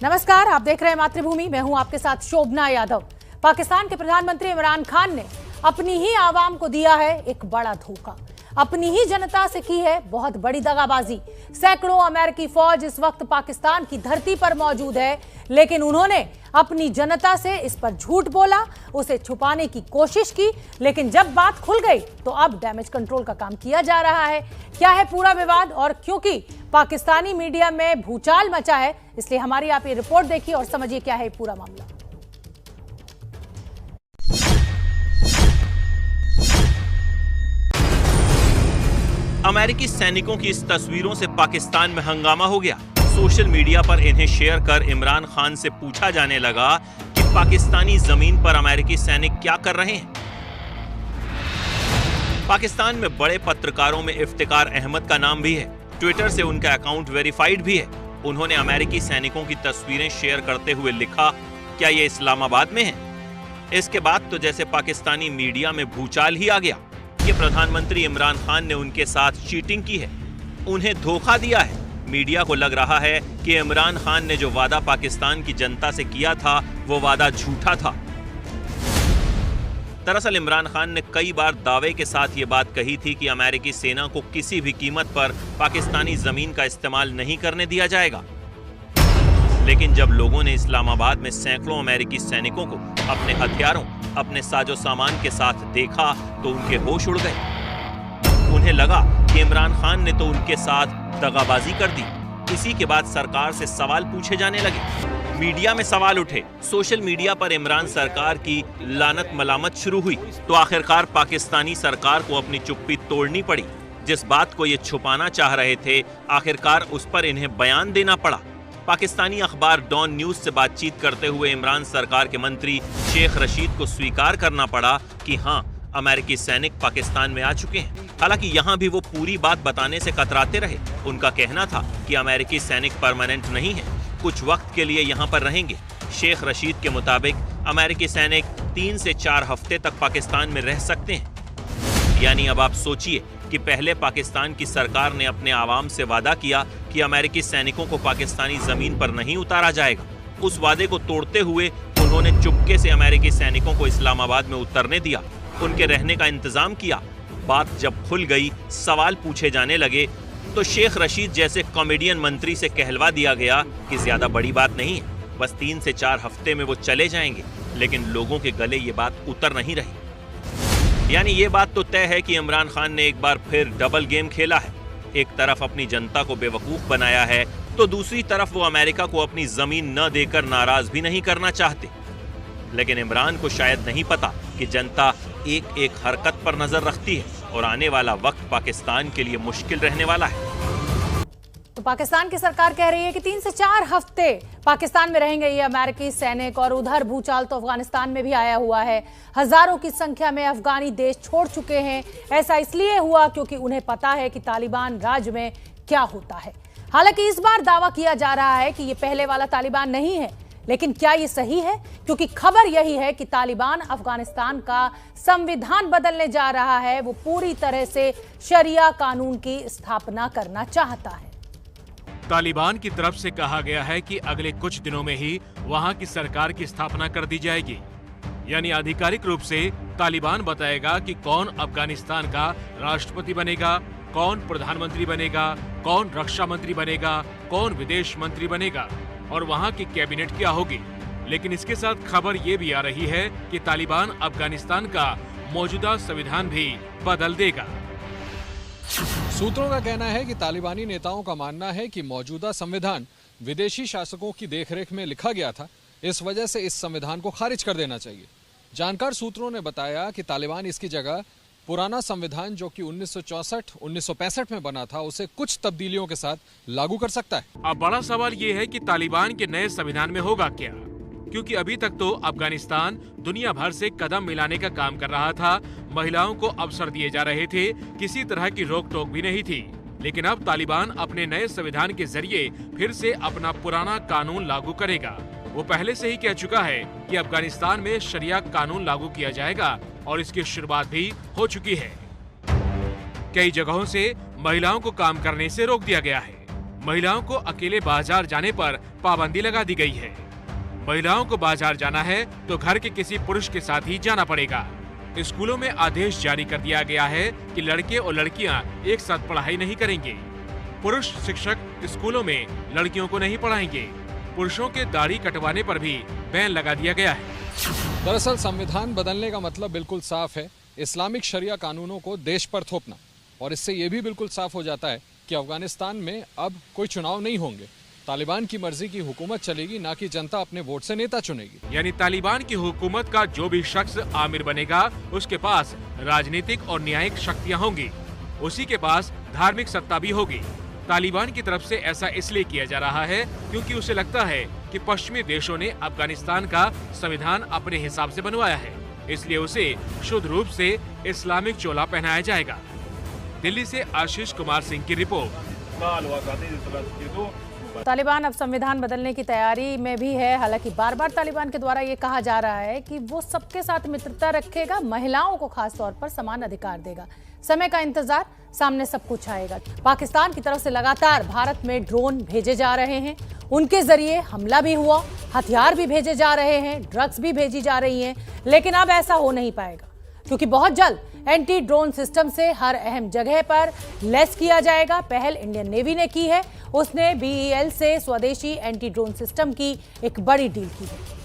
नमस्कार, आप देख रहे हैं मातृभूमि। मैं हूं आपके साथ शोभना यादव। पाकिस्तान के प्रधानमंत्री इमरान खान ने अपनी ही आवाम को दिया है एक बड़ा धोखा, अपनी ही जनता से की है बहुत बड़ी दगाबाजी। सैकड़ों अमेरिकी फौज इस वक्त पाकिस्तान की धरती पर मौजूद है, लेकिन उन्होंने अपनी जनता से इस पर झूठ बोला, उसे छुपाने की कोशिश की। लेकिन जब बात खुल गई तो अब डैमेज कंट्रोल का काम किया जा रहा है। क्या है पूरा विवाद? और क्योंकि पाकिस्तानी मीडिया में भूचाल मचा है, इसलिए हमारी आप ये रिपोर्ट देखिए और समझिए क्या है पूरा मामला। अमेरिकी सैनिकों की इस तस्वीरों से पाकिस्तान में हंगामा हो गया। सोशल मीडिया पर इन्हें शेयर कर इमरान खान से पूछा जाने लगा कि पाकिस्तानी जमीन पर अमेरिकी सैनिक क्या कर रहे हैं। पाकिस्तान में बड़े पत्रकारों में इफ्तिकार अहमद का नाम भी है। ट्विटर से उनका अकाउंट वेरीफाइड भी है। उन्होंने अमेरिकी सैनिकों की तस्वीरें शेयर करते हुए लिखा, क्या ये इस्लामाबाद में है? इसके बाद तो जैसे पाकिस्तानी मीडिया में भूचाल ही आ गया कि प्रधानमंत्री इमरान खान ने उनके साथ चीटिंग की है, उन्हें धोखा दिया है। मीडिया को लग रहा है कि इमरान खान ने जो वादा पाकिस्तान की जनता से किया था वो वादा झूठा था। दरअसल इमरान खान ने कई बार दावे के साथ ये बात कही थी कि अमेरिकी सेना को किसी भी कीमत पर पाकिस्तानी जमीन का इस्तेमाल नहीं करने दिया जाएगा। लेकिन जब लोगों ने इस्लामाबाद में सैकड़ों अमेरिकी सैनिकों को अपने हथियारों, अपने साजो सामान के साथ देखा तो उनके होश उड़ गए। उन्हें लगा कि इमरान खान ने तो उनके साथ दगाबाजी कर दी। इसी के बाद सरकार से सवाल पूछे जाने लगे, मीडिया में सवाल उठे, सोशल मीडिया पर इमरान सरकार की लानत मलामत शुरू हुई। तो आखिरकार पाकिस्तानी सरकार को अपनी चुप्पी तोड़नी पड़ी। जिस बात को ये छुपाना चाह रहे थे, आखिरकार उस पर इन्हें बयान देना पड़ा। पाकिस्तानी अखबार डॉन न्यूज से बातचीत करते हुए इमरान सरकार के मंत्री शेख रशीद को स्वीकार करना पड़ा कि हाँ, अमेरिकी सैनिक पाकिस्तान में आ चुके हैं। हालांकि यहाँ भी वो पूरी बात बताने से कतराते रहे। उनका कहना था कि अमेरिकी सैनिक परमानेंट नहीं है, कुछ वक्त के लिए यहाँ पर रहेंगे। शेख रशीद के मुताबिक अमेरिकी सैनिक 3 से 4 हफ्ते तक पाकिस्तान में रह सकते हैं। यानी अब आप सोचिए कि पहले पाकिस्तान की सरकार ने अपने आवाम से वादा किया कि अमेरिकी सैनिकों को पाकिस्तानी जमीन पर नहीं उतारा जाएगा। उस वादे को तोड़ते हुए उन्होंने चुपके से अमेरिकी सैनिकों को इस्लामाबाद में उतरने दिया, उनके रहने का इंतजाम किया। बात जब खुल गई, सवाल पूछे जाने लगे, तो शेख रशीद जैसे कॉमेडियन मंत्री से कहलवा दिया गया कि ज्यादा बड़ी बात नहीं है, बस 3 से 4 हफ्ते में वो चले जाएंगे। लेकिन लोगों के गले ये बात उतर नहीं रही। यानी ये बात तो तय है कि इमरान खान ने एक बार फिर डबल गेम खेला है। एक तरफ अपनी जनता को बेवकूफ बनाया है, तो दूसरी तरफ वो अमेरिका को अपनी जमीन न देकर नाराज भी नहीं करना चाहते। लेकिन इमरान को शायद नहीं पता कि जनता एक एक हरकत पर नजर रखती है और आने वाला वक्त पाकिस्तान के लिए मुश्किल रहने वाला है। तो पाकिस्तान की सरकार कह रही है कि 3 से 4 हफ्ते पाकिस्तान में रहेंगे ये अमेरिकी सैनिक। और उधर भूचाल तो अफगानिस्तान में भी आया हुआ है। हजारों की संख्या में अफगानी देश छोड़ चुके हैं। ऐसा इसलिए हुआ क्योंकि उन्हें पता है कि तालिबान राज में क्या होता है। हालांकि इस बार दावा किया जा रहा है कि ये पहले वाला तालिबान नहीं है, लेकिन क्या ये सही है? क्योंकि खबर यही है कि तालिबान अफगानिस्तान का संविधान बदलने जा रहा है। वो पूरी तरह से शरिया कानून की स्थापना करना चाहता है। तालिबान की तरफ से कहा गया है कि अगले कुछ दिनों में ही वहां की सरकार की स्थापना कर दी जाएगी। यानी आधिकारिक रूप से तालिबान बताएगा कि कौन अफगानिस्तान का राष्ट्रपति बनेगा, कौन प्रधानमंत्री बनेगा, कौन रक्षा मंत्री बनेगा, कौन विदेश मंत्री बनेगा और वहां की कैबिनेट क्या होगी। लेकिन इसके साथ खबर ये भी आ रही है कि तालिबान अफगानिस्तान का मौजूदा संविधान भी बदल देगा। सूत्रों का कहना है कि तालिबानी नेताओं का मानना है कि मौजूदा संविधान विदेशी शासकों की देखरेख में लिखा गया था, इस वजह से इस संविधान को खारिज कर देना चाहिए। जानकार सूत्रों ने बताया कि तालिबान इसकी जगह पुराना संविधान जो कि 1964-1965 में बना था, उसे कुछ तब्दीलियों के साथ लागू कर सकता है। अब बड़ा सवाल ये है कि तालिबान के नए संविधान में होगा क्या, क्योंकि अभी तक तो अफगानिस्तान दुनिया भर से कदम मिलाने का काम कर रहा था। महिलाओं को अवसर दिए जा रहे थे, किसी तरह की रोक टोक भी नहीं थी। लेकिन अब तालिबान अपने नए संविधान के जरिए फिर से अपना पुराना कानून लागू करेगा। वो पहले से ही कह चुका है कि अफगानिस्तान में शरिया कानून लागू किया जाएगा और इसकी शुरुआत भी हो चुकी है। कई जगहों से महिलाओं को काम करने से रोक दिया गया है। महिलाओं को अकेले बाजार जाने पर पाबंदी लगा दी गई है। महिलाओं को बाजार जाना है तो घर के किसी पुरुष के साथ ही जाना पड़ेगा। स्कूलों में आदेश जारी कर दिया गया है कि लड़के और लड़कियां एक साथ पढ़ाई नहीं करेंगे। पुरुष शिक्षक स्कूलों में लड़कियों को नहीं पढ़ाएंगे। पुरुषों के दाढ़ी कटवाने पर भी बैन लगा दिया गया है। दरअसल संविधान बदलने का मतलब बिल्कुल साफ है, इस्लामिक शरिया कानूनों को देश पर थोपना। और इससे ये भी बिल्कुल साफ हो जाता है कि अफगानिस्तान में अब कोई चुनाव नहीं होंगे। तालिबान की मर्जी की हुकूमत चलेगी, ना कि जनता अपने वोट से नेता चुनेगी। यानी तालिबान की हुकूमत का जो भी शख्स आमिर बनेगा, उसके पास राजनीतिक और न्यायिक शक्तियां होंगी, उसी के पास धार्मिक सत्ता भी होगी। तालिबान की तरफ से ऐसा इसलिए किया जा रहा है क्योंकि उसे लगता है कि पश्चिमी देशों ने अफगानिस्तान का संविधान अपने हिसाब से बनवाया है, इसलिए उसे शुद्ध रूप से इस्लामिक चोला पहनाया जाएगा। दिल्ली से आशीष कुमार सिंह की रिपोर्ट। तालिबान अब संविधान बदलने की तैयारी में भी है। हालांकि बार बार तालिबान के द्वारा ये कहा जा रहा है कि वो सबके साथ मित्रता रखेगा, महिलाओं को खास तौर पर समान अधिकार देगा। समय का इंतजार, सामने सब कुछ आएगा। पाकिस्तान की तरफ से लगातार भारत में ड्रोन भेजे जा रहे हैं, उनके जरिए हमला भी हुआ, हथियार भी भेजे जा रहे हैं, ड्रग्स भी भेजी जा रही हैं। लेकिन अब ऐसा हो नहीं पाएगा क्योंकि बहुत जल्द एंटी ड्रोन सिस्टम से हर अहम जगह पर लैस किया जाएगा। पहल इंडियन नेवी ने की है, उसने BEL से स्वदेशी एंटी ड्रोन सिस्टम की एक बड़ी डील की है।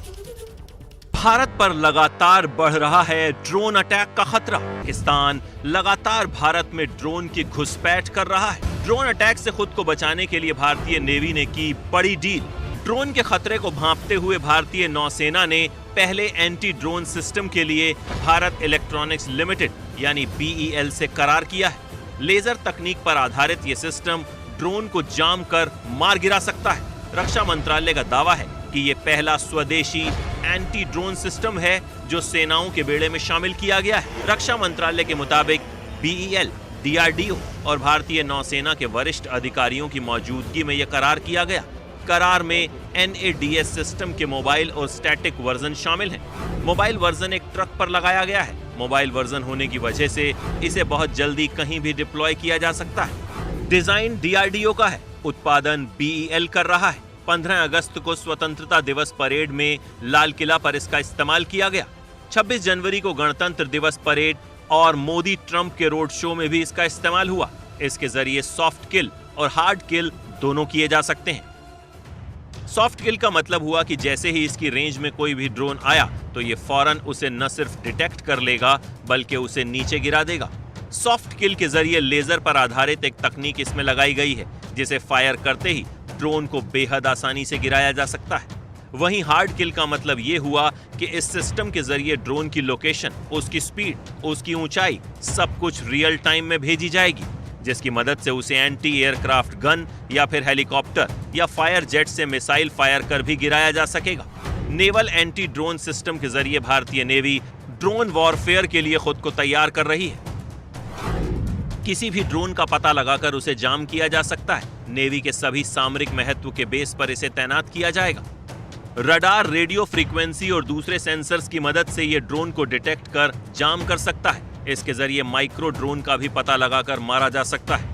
भारत पर लगातार बढ़ रहा है ड्रोन अटैक का खतरा। पाकिस्तान लगातार भारत में ड्रोन की घुसपैठ कर रहा है। ड्रोन अटैक से खुद को बचाने के लिए भारतीय नेवी ने की बड़ी डील। ड्रोन के खतरे को भांपते हुए भारतीय नौसेना ने पहले एंटी ड्रोन सिस्टम के लिए भारत इलेक्ट्रॉनिक्स लिमिटेड यानी BEL से करार किया है। लेजर तकनीक पर आधारित ये सिस्टम ड्रोन को जाम कर मार गिरा सकता है। रक्षा मंत्रालय का दावा है कि ये पहला स्वदेशी एंटी ड्रोन सिस्टम है जो सेनाओं के बेड़े में शामिल किया गया है। रक्षा मंत्रालय के मुताबिक BEL, DRDO और भारतीय नौसेना के वरिष्ठ अधिकारियों की मौजूदगी में यह करार किया गया। करार में NADS सिस्टम के मोबाइल और स्टैटिक वर्जन शामिल हैं। मोबाइल वर्जन एक ट्रक पर लगाया गया है। मोबाइल वर्जन होने की वजह से इसे बहुत जल्दी कहीं भी डिप्लॉय किया जा सकता है। डिजाइन DRDO का है, उत्पादन BEL कर रहा है। 15 अगस्त को स्वतंत्रता दिवस परेड में लाल किला पर इसका इस्तेमाल किया गया। 26 जनवरी को गणतंत्र दिवस परेड और मोदी ट्रंप के रोड शो में भी इसका इस्तेमाल हुआ। इसके जरिए सॉफ्ट किल और हार्ड किल दोनों किए जा सकते हैं। सॉफ्ट किल का मतलब हुआ कि जैसे ही इसकी रेंज में कोई भी ड्रोन आया तो ये फौरन उसे न सिर्फ डिटेक्ट कर लेगा बल्कि उसे नीचे गिरा देगा। सॉफ्ट किल के जरिए लेजर पर आधारित एक तकनीक इसमें लगाई गई है जिसे फायर करते ही ड्रोन को बेहद आसानी से गिराया जा सकता है। वहीं हार्ड किल का मतलब ये हुआ कि इस सिस्टम के जरिए ड्रोन की लोकेशन, उसकी स्पीड, उसकी ऊंचाई सब कुछ रियल टाइम में भेजी जाएगी, जिसकी मदद से उसे एंटी एयरक्राफ्ट गन या फिर हेलीकॉप्टर या फायर जेट से मिसाइल फायर कर भी गिराया जा सकेगा। नेवल एंटी ड्रोन सिस्टम के जरिए भारतीय नेवी ड्रोन वॉरफेयर के लिए खुद को तैयार कर रही है। किसी भी ड्रोन का पता लगाकर उसे जाम किया जा सकता है। नेवी के सभी सामरिक महत्व के बेस पर इसे तैनात किया जाएगा। रडार, रेडियो फ्रीक्वेंसी और दूसरे सेंसर्स की मदद से यह ड्रोन को डिटेक्ट कर जाम कर सकता है। इसके जरिए माइक्रो ड्रोन का भी पता लगाकर मारा जा सकता है।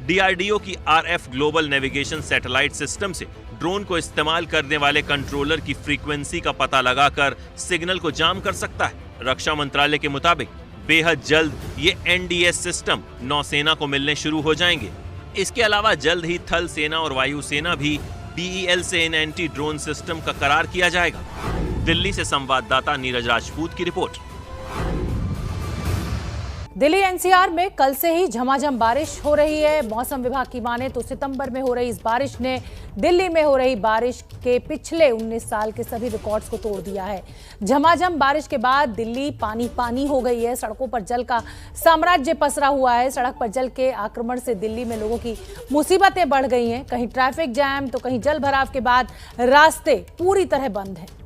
DRDO की RF global navigation satellite system से ड्रोन को इस्तेमाल करने वाले कंट्रोलर की फ्रीक्वेंसी का पता लगाकर सिग्नल को जाम कर सकता है। रक्षा मंत्रालय के मुताबिक बेहद जल्द ये NDS सिस्टम नौसेना को मिलने शुरू हो जाएंगे। इसके अलावा जल्द ही थल सेना और वायु सेना भी BEL से इन एंटी ड्रोन सिस्टम का करार किया जाएगा। दिल्ली से संवाददाता नीरज राजपूत की रिपोर्ट। दिल्ली NCR में कल से ही झमाझम बारिश हो रही है। मौसम विभाग की माने तो सितंबर में हो रही इस बारिश ने दिल्ली में हो रही बारिश के पिछले 19 साल के सभी रिकॉर्ड्स को तोड़ दिया है। झमाझम बारिश के बाद दिल्ली पानी पानी हो गई है। सड़कों पर जल का साम्राज्य पसरा हुआ है। सड़क पर जल के आक्रमण से दिल्ली में लोगों की मुसीबतें बढ़ गई हैं। कहीं ट्रैफिक जैम तो कहीं जल भराव के बाद रास्ते पूरी तरह बंद हैं।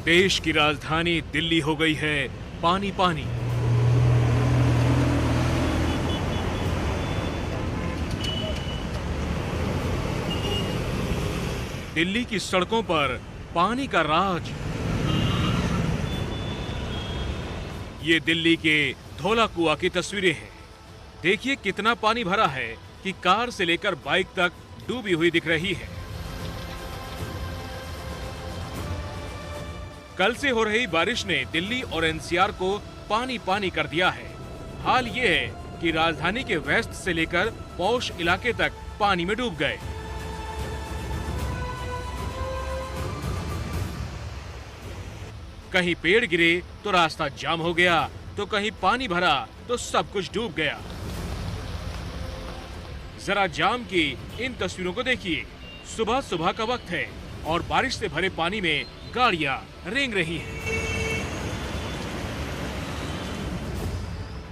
देश की राजधानी दिल्ली हो गई है पानी पानी। दिल्ली की सड़कों पर पानी का राज। ये दिल्ली के धौला कुआं की तस्वीरें हैं। देखिए कितना पानी भरा है कि कार से लेकर बाइक तक डूबी हुई दिख रही है। कल से हो रही बारिश ने दिल्ली और एनसीआर को पानी पानी कर दिया है। हाल ये है कि राजधानी के वेस्ट से लेकर पौष इलाके तक पानी में डूब गए। कहीं पेड़ गिरे तो रास्ता जाम हो गया, तो कहीं पानी भरा तो सब कुछ डूब गया। जरा जाम की इन तस्वीरों को देखिए। सुबह सुबह का वक्त है और बारिश से भरे पानी में गाड़ियां रेंग रही हैं।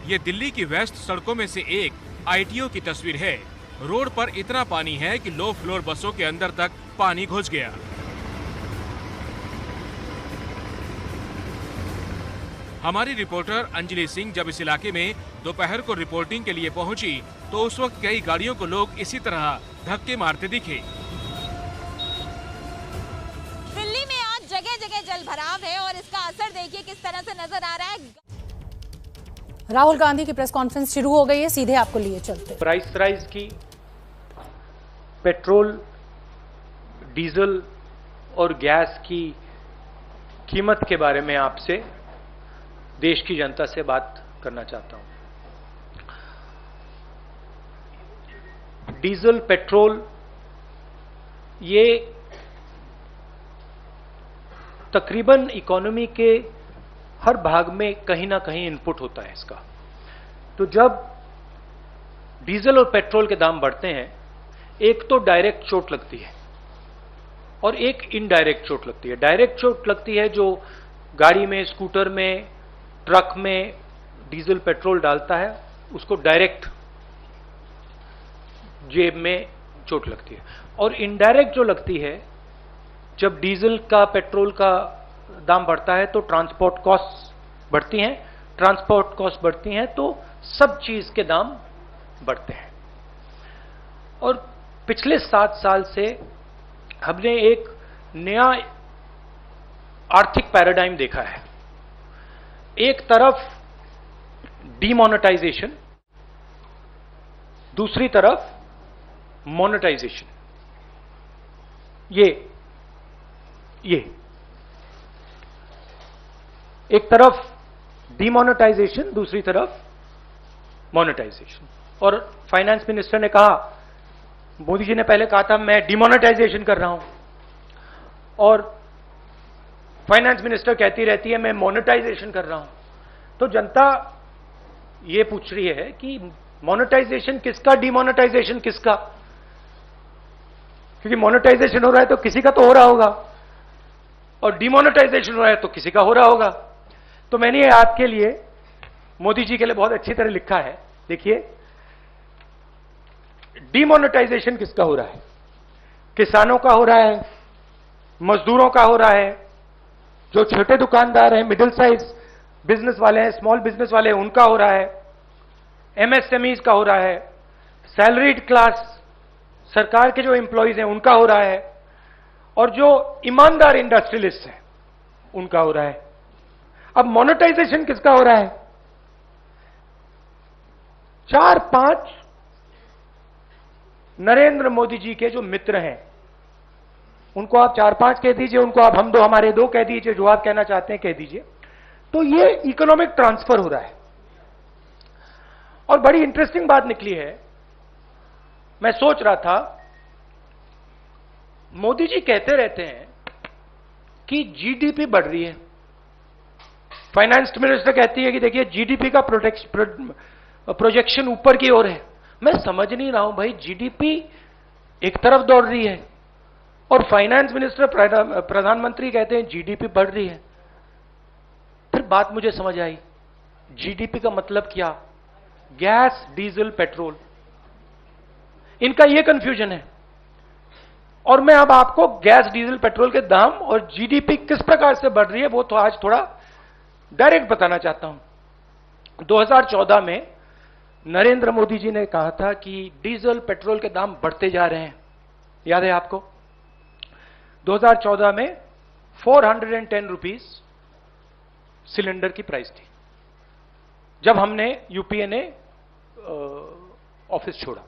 ये दिल्ली की वेस्ट सड़कों में से एक आईटीओ की तस्वीर है। रोड पर इतना पानी है कि लो फ्लोर बसों के अंदर तक पानी घुस गया। हमारी रिपोर्टर अंजलि सिंह जब इस इलाके में दोपहर को रिपोर्टिंग के लिए पहुंची तो उस वक्त कई गाड़ियों को लोग इसी तरह धक्के मारते दिखे। दिल्ली में आज जगह जगह जल भराव है और इसका असर देखिए किस तरह से नजर आ रहा है। राहुल गांधी की प्रेस कॉन्फ्रेंस शुरू हो गई है, सीधे आपको लिए चलते। प्राइस राइज की, पेट्रोल, डीजल और गैस की कीमत के बारे में आपसे देश की जनता से बात करना चाहता हूं। डीजल, पेट्रोल, ये तकरीबन इकोनॉमी के हर भाग में कहीं ना कहीं इनपुट होता है इसका। तो जब डीजल और पेट्रोल के दाम बढ़ते हैं, एक तो डायरेक्ट चोट लगती है और एक इनडायरेक्ट चोट लगती है। डायरेक्ट चोट लगती है जो गाड़ी में, स्कूटर में, ट्रक में डीजल पेट्रोल डालता है, उसको डायरेक्ट जेब में चोट लगती है। और इनडायरेक्ट जो लगती है, जब डीजल का, पेट्रोल का दाम बढ़ता है तो ट्रांसपोर्ट कॉस्ट बढ़ती हैं। ट्रांसपोर्ट कॉस्ट बढ़ती हैं तो सब चीज के दाम बढ़ते हैं। और पिछले 7 साल से हमने एक नया आर्थिक पैराडाइम देखा है। एक तरफ डीमोनेटाइजेशन, दूसरी तरफ मोनेटाइजेशन। ये एक तरफ डीमोनेटाइजेशन, दूसरी तरफ मोनेटाइजेशन। और फाइनेंस मिनिस्टर ने कहा, मोदी जी ने पहले कहा था मैं डीमोनेटाइजेशन कर रहा हूं, और फाइनेंस मिनिस्टर कहती रहती है मैं मोनेटाइजेशन कर रहा हूं। तो जनता ये पूछ रही है कि मोनेटाइजेशन किसका, डीमोनेटाइजेशन किसका? क्योंकि मोनेटाइजेशन हो रहा है तो किसी का तो हो रहा होगा, और डीमोनेटाइजेशन हो रहा है तो किसी का हो रहा होगा। तो मैंने ये आपके लिए, मोदी जी के लिए बहुत अच्छी तरह लिखा है। देखिए, डीमोनेटाइजेशन किसका हो रहा है? किसानों का हो रहा है, मजदूरों का हो रहा है, जो छोटे दुकानदार हैं, मिडिल साइज बिजनेस वाले हैं, स्मॉल बिजनेस वाले हैं, उनका हो रहा है, एमएसएमईज का हो रहा है, सैलरीड क्लास, सरकार के जो एम्प्लॉइज हैं उनका हो रहा है, और जो ईमानदार इंडस्ट्रियलिस्ट हैं उनका हो रहा है। अब मोनेटाइजेशन किसका हो रहा है? 4-5 नरेंद्र मोदी जी के जो मित्र हैं, उनको आप 4-5 कह दीजिए, उनको आप हम दो हमारे दो कह दीजिए, जो आप कहना चाहते हैं कह दीजिए। तो ये इकोनॉमिक ट्रांसफर हो रहा है। और बड़ी इंटरेस्टिंग बात निकली है। मैं सोच रहा था, मोदी जी कहते रहते हैं कि जीडीपी बढ़ रही है, फाइनेंस मिनिस्टर कहती है कि देखिए जीडीपी का प्रोजेक्शन ऊपर की ओर है। मैं समझ नहीं रहा हूं भाई, जीडीपी एक तरफ दौड़ रही है और फाइनेंस मिनिस्टर, प्रधानमंत्री कहते हैं जीडीपी बढ़ रही है। फिर बात मुझे समझ आई, जीडीपी का मतलब क्या? गैस, डीजल, पेट्रोल, इनका यह कंफ्यूजन है। और मैं अब आपको गैस, डीजल, पेट्रोल के दाम और जीडीपी किस प्रकार से बढ़ रही है वो तो आज थोड़ा डायरेक्ट बताना चाहता हूं। 2014 में नरेंद्र मोदी जी ने कहा था कि डीजल, पेट्रोल के दाम बढ़ते जा रहे हैं, याद है आपको? 2014 में 410 रुपीज सिलेंडर की प्राइस थी जब हमने यूपीए ने ऑफिस छोड़ा।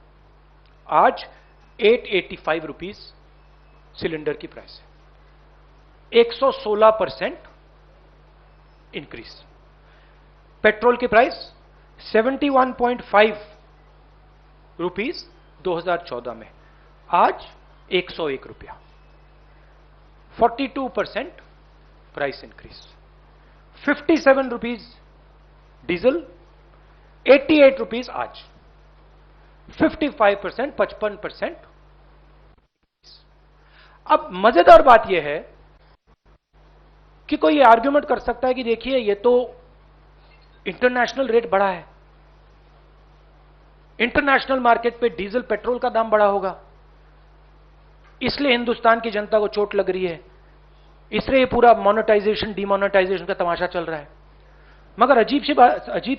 आज 885 रुपीज सिलेंडर की प्राइस है, 116% इंक्रीज। पेट्रोल की प्राइस 71.5 रुपीज 2014 में, आज 101 रुपया, 42% price increase. 57 rupees diesel, 88 rupees आज, 55%, 55%। अब मजेदार बात यह है कि कोई आर्ग्यूमेंट कर सकता है कि देखिए ये तो इंटरनेशनल रेट बढ़ा है, इंटरनेशनल मार्केट पे डीजल पेट्रोल का दाम बढ़ा होगा, इसलिए हिंदुस्तान की जनता को चोट लग रही है, इसलिए ये पूरा मोनेटाइजेशन डिमोनेटाइजेशन का तमाशा चल रहा है। मगर अजीब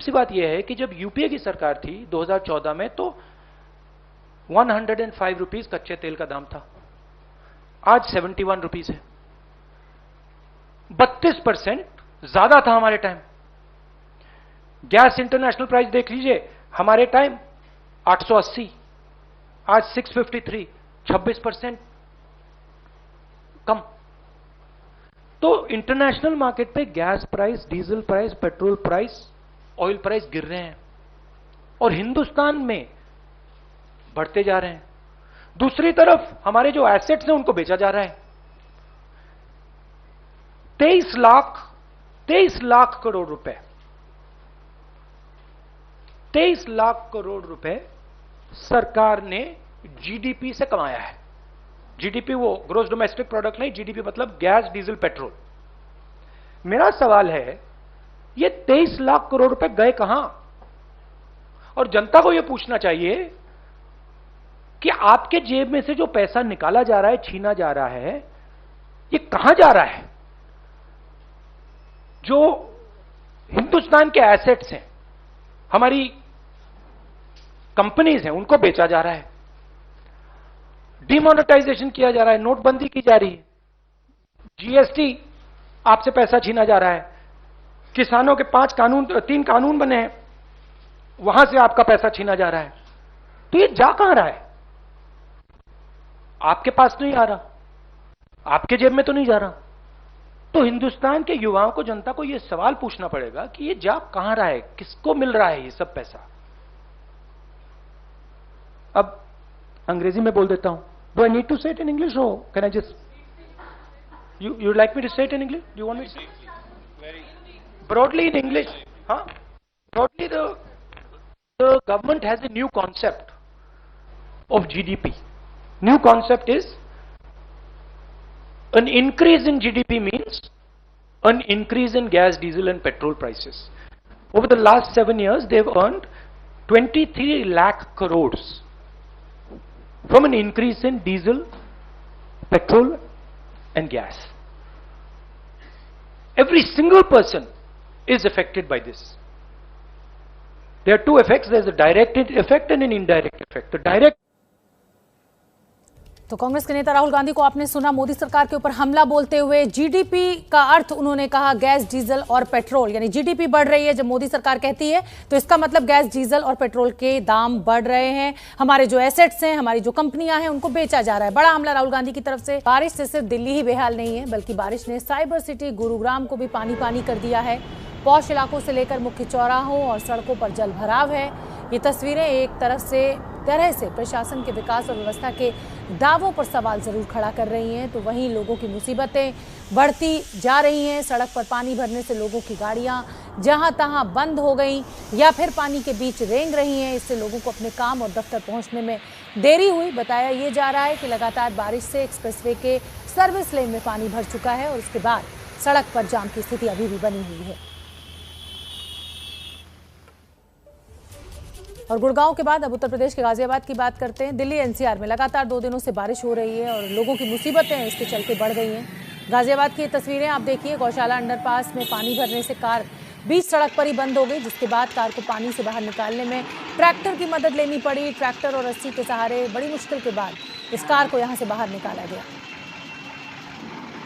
सी बात यह है कि जब यूपीए की सरकार थी 2014 में तो 105 रुपीज कच्चे तेल का दाम था, आज 71 रुपीज है, 32% ज्यादा था हमारे टाइम। गैस इंटरनेशनल प्राइस देख लीजिए, हमारे टाइम 880, आज 653, 26% कम। तो इंटरनेशनल मार्केट पे gas price, diesel price, petrol price, oil price गिर रहे हैं और हिंदुस्तान में बढ़ते जा रहे हैं। दूसरी तरफ हमारे जो एसेट्स हैं उनको बेचा जा रहा है। 23 लाख करोड़ रुपए, 23 लाख करोड़ रुपए सरकार ने जीडीपी से कमाया है। जीडीपी वो ग्रोस डोमेस्टिक प्रोडक्ट नहीं, जीडीपी मतलब गैस, डीजल, पेट्रोल। मेरा सवाल है ये 23 लाख करोड़ रुपए गए कहां? और जनता को यह पूछना चाहिए कि आपके जेब में से जो पैसा निकाला जा रहा है, छीना जा रहा है, ये कहां जा रहा है? जो हिंदुस्तान के एसेट्स हैं, हमारी कंपनीज हैं, उनको बेचा जा रहा है, डिमोनेटाइजेशन किया जा रहा है, नोटबंदी की जा रही है, जीएसटी आपसे पैसा छीना जा रहा है, किसानों के 3 कानून बने हैं, वहां से आपका पैसा छीना जा रहा है। तो ये जा कहां रहा है? आपके पास नहीं आ रहा, आपके जेब में तो नहीं जा रहा। तो हिंदुस्तान के युवाओं को, जनता को यह सवाल पूछना पड़ेगा कि ये जा कहां रहा है, किसको मिल रहा है ये सब पैसा। अब अंग्रेजी में बोल देता हूं। डू आई नीड टू से इट इन इंग्लिश और can I just you like me to say it in English? Do you want me to say it? Broadly in English, huh? Broadly the government has a new concept of GDP. New concept is an increase in GDP means an increase in gas, diesel and petrol prices. Over the last 7 years, they've earned 23 lakh crores from an increase in diesel, petrol and gas. Every single person is affected by this. There are two effects. There's a direct effect and an indirect effect. The direct तो कांग्रेस के नेता राहुल गांधी को आपने सुना मोदी सरकार के ऊपर हमला बोलते हुए। जीडीपी का अर्थ उन्होंने कहा गैस, डीजल और पेट्रोल, यानी जीडीपी बढ़ रही है जब मोदी सरकार कहती है तो इसका मतलब गैस, डीजल और पेट्रोल के दाम बढ़ रहे हैं, हमारे जो एसेट्स हैं, हमारी जो कंपनियां हैं, उनको बेचा जा रहा है। बड़ा हमला राहुल गांधी की तरफ से। बारिश से सिर्फ दिल्ली ही बेहाल नहीं है, बल्कि बारिश ने साइबर सिटी गुरुग्राम को भी पानी पानी कर दिया है। पौष इलाकों से लेकर मुख्य चौराहों और सड़कों पर जल भराव है। ये तस्वीरें एक तरह से प्रशासन के विकास और व्यवस्था के दावों पर सवाल जरूर खड़ा कर रही हैं, तो वहीं लोगों की मुसीबतें बढ़ती जा रही हैं। सड़क पर पानी भरने से लोगों की गाड़ियां जहां तहां बंद हो गई या फिर पानी के बीच रेंग रही हैं। इससे लोगों को अपने काम और दफ्तर पहुंचने में देरी हुई। बताया ये जा रहा है कि लगातार बारिश से एक्सप्रेसवे के सर्विस लेन में पानी भर चुका है और उसके बाद सड़क पर जाम की स्थिति अभी भी बनी हुई है। और गुड़गांव के बाद अब उत्तर प्रदेश के गाजियाबाद की बात करते हैं। दिल्ली एनसीआर में लगातार 2 दिनों से बारिश हो रही है और लोगों की मुसीबतें इसके चलते बढ़ गई हैं। गाजियाबाद की ये तस्वीरें आप देखिए। गौशाला अंडरपास में पानी भरने से कार बीच सड़क पर ही बंद हो गई, जिसके बाद कार को पानी से बाहर निकालने में ट्रैक्टर की मदद लेनी पड़ी। ट्रैक्टर और रस्सी के सहारे बड़ी मुश्किल के बाद इस कार को यहाँ से बाहर निकाला गया।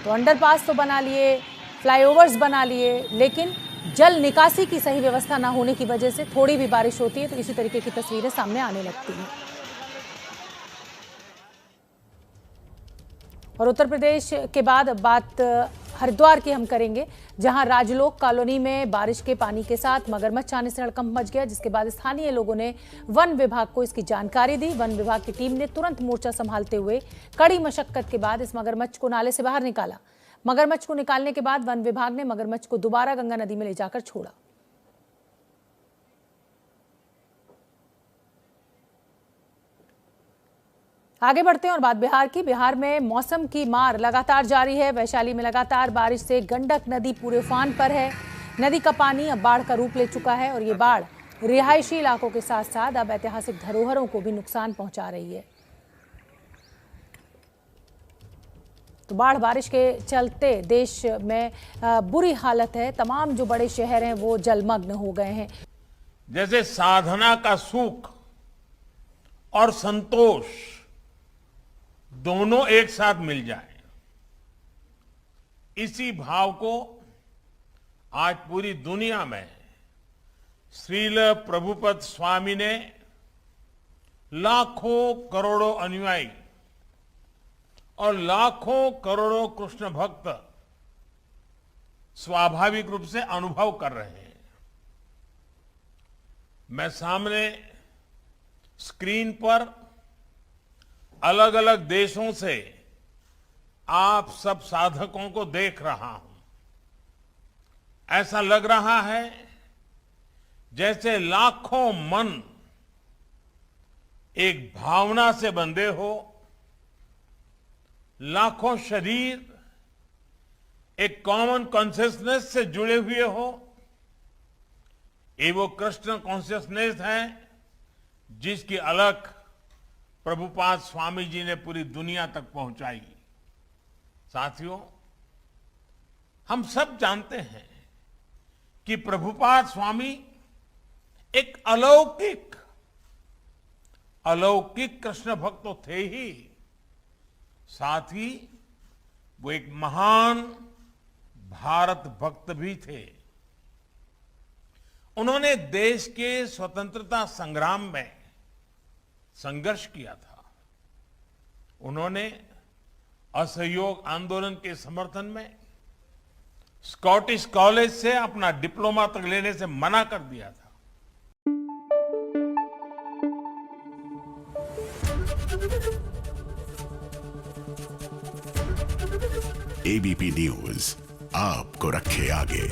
तो अंडरपास तो बना लिए, फ्लाईओवर्स बना लिए, लेकिन जल निकासी की सही व्यवस्था ना होने की वजह से थोड़ी भी बारिश होती है तो इसी तरीके की तस्वीरें सामने आने लगती हैं। और उत्तर प्रदेश के बाद बात हरिद्वार की हम करेंगे, जहां राजलोक कॉलोनी में बारिश के पानी के साथ मगरमच्छ आने से हड़कंप मच गया, जिसके बाद स्थानीय लोगों ने वन विभाग को इसकी जानकारी दी। वन विभाग की टीम ने तुरंत मोर्चा संभालते हुए कड़ी मशक्कत के बाद इस मगरमच्छ को नाले से बाहर निकाला। मगरमच्छ को निकालने के बाद वन विभाग ने मगरमच्छ को दोबारा गंगा नदी में ले जाकर छोड़ा। आगे बढ़ते हैं और बात बिहार की। बिहार में मौसम की मार लगातार जारी है। वैशाली में लगातार बारिश से गंडक नदी पूरे उफान पर है। नदी का पानी अब बाढ़ का रूप ले चुका है और ये बाढ़ रिहायशी इलाकों के साथ साथ अब ऐतिहासिक धरोहरों को भी नुकसान पहुंचा रही है। तो बाढ़ बारिश के चलते देश में बुरी हालत है। तमाम जो बड़े शहर हैं वो जलमग्न हो गए हैं। जैसे साधना का सुख और संतोष दोनों एक साथ मिल जाए, इसी भाव को आज पूरी दुनिया में श्रील प्रभुपद स्वामी ने लाखों करोड़ों अनुयायी और लाखों करोड़ों कृष्ण भक्त स्वाभाविक रूप से अनुभव कर रहे हैं। मैं सामने स्क्रीन पर अलग अलग देशों से आप सब साधकों को देख रहा हूं। ऐसा लग रहा है जैसे लाखों मन एक भावना से बंधे हो, लाखों शरीर एक कॉमन कॉन्शियसनेस से जुड़े हुए हो। ये वो कृष्ण कॉन्शियसनेस है जिसकी अलख प्रभुपाद स्वामी जी ने पूरी दुनिया तक पहुंचाई। साथियों, हम सब जानते हैं कि प्रभुपाद स्वामी एक अलौकिक कृष्ण भक्त तो थे ही, साथ ही वो एक महान भारत भक्त भी थे। उन्होंने देश के स्वतंत्रता संग्राम में संघर्ष किया था। उन्होंने असहयोग आंदोलन के समर्थन में स्कॉटिश कॉलेज से अपना डिप्लोमा तक लेने से मना कर दिया था। एबीपी न्यूज आपको रखे आगे।